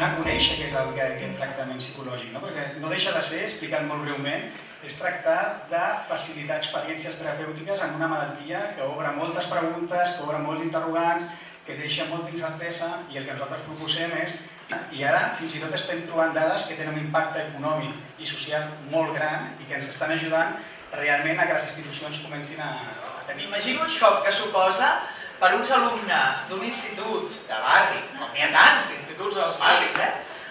donar a conèixer què és aquest tractament psicològic, perquè no deixa de ser, explicat molt breument, és tractar de facilitar experiències terapèutiques en una malaltia que obre moltes preguntes, que obre molts interrogants, que deixa molta incertesa, i el que nosaltres proposem és, i ara fins i tot estem trobant dades que tenen un impacte econòmic i social molt gran i que ens estan ajudant realment a que les institucions comencin a tenir... Imagino el xoc que suposa per uns alumnes d'un institut de barri, com n'hi ha tants d'instituts als barris,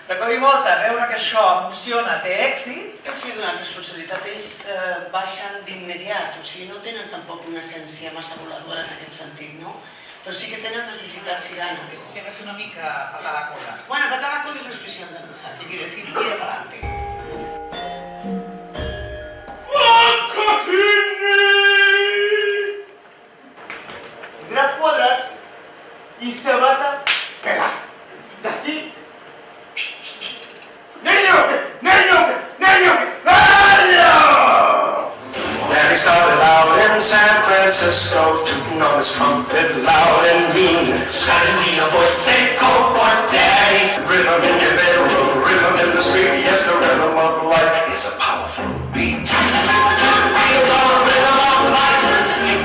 de cop i volta veure que això emociona, té èxit... Els ha donat responsabilitat, ells baixen d'immediat, o sigui, no tenen tampoc una essència massa voladora en aquest sentit, no? Però sí que tenen necessitats i ganes. Que va ser una mica patar la cola. Bueno, patar la cola es una expresión danesa, que quiere decir tira para adelante. Grat quadrat i sabata pela. D'estic? Niño! Niño! Niño! Niño! Then he started out in San Francisco, tooting on his trumpet loud and mean. Suddenly a voice said, "Go for daddy!" Rhythm in your bedroom, rhythm in the street. Yes, the rhythm of life is a powerful beat. Feel the rhythm of life,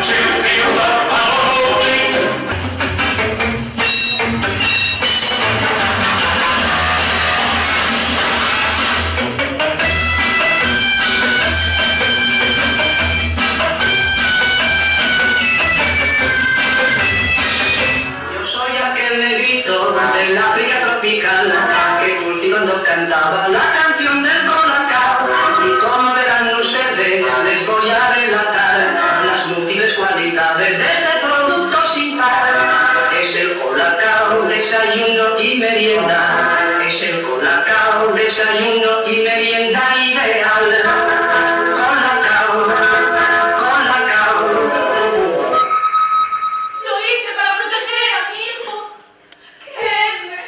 to feel the powerful beat. Del África tropical, que cultivando cantaba la canción del colacao. Y como verán ustedes, les voy a relatar las múltiples cualidades de este producto sin par. Es el colacao, desayuno y merienda. Es el colacao, desayuno y merienda ideal. Colacao, colacao. Lo hice para proteger a mi hijo. Creedme,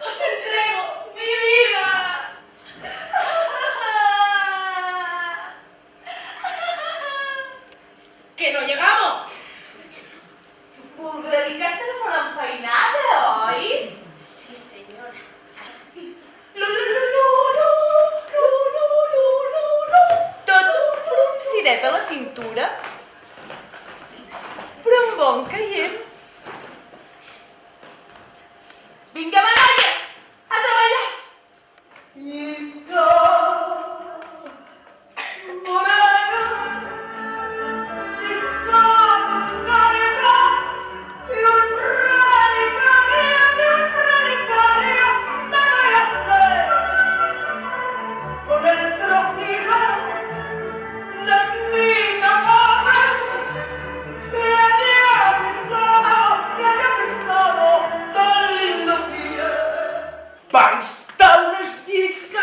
os entrego mi vida. ¡Que no llegamos! ¿Dedicaste la moranfaina de hoy? Sí, señora. Tot un fruncidet a la cintura, però un bon caient. Vinga, manalles, a treballar! Va instal·lar els llits que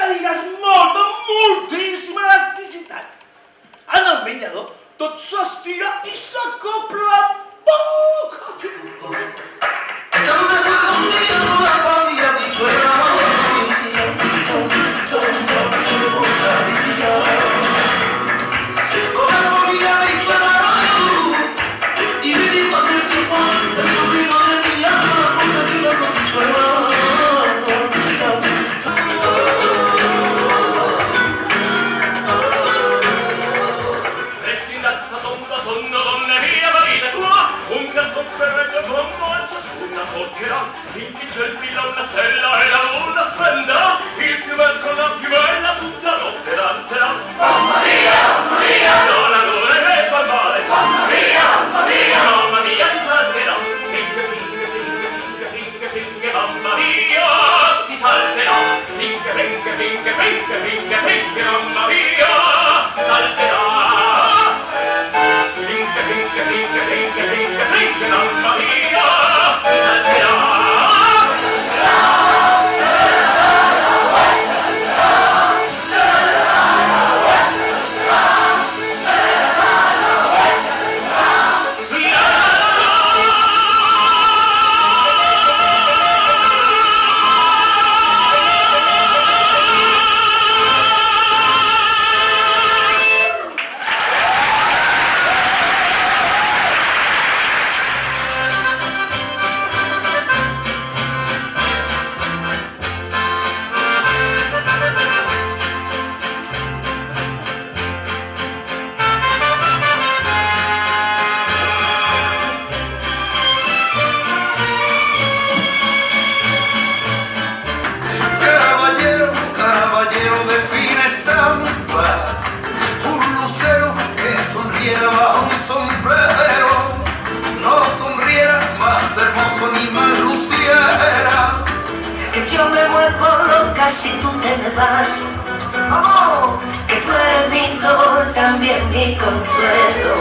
también mi consuelo,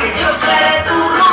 que yo seré tu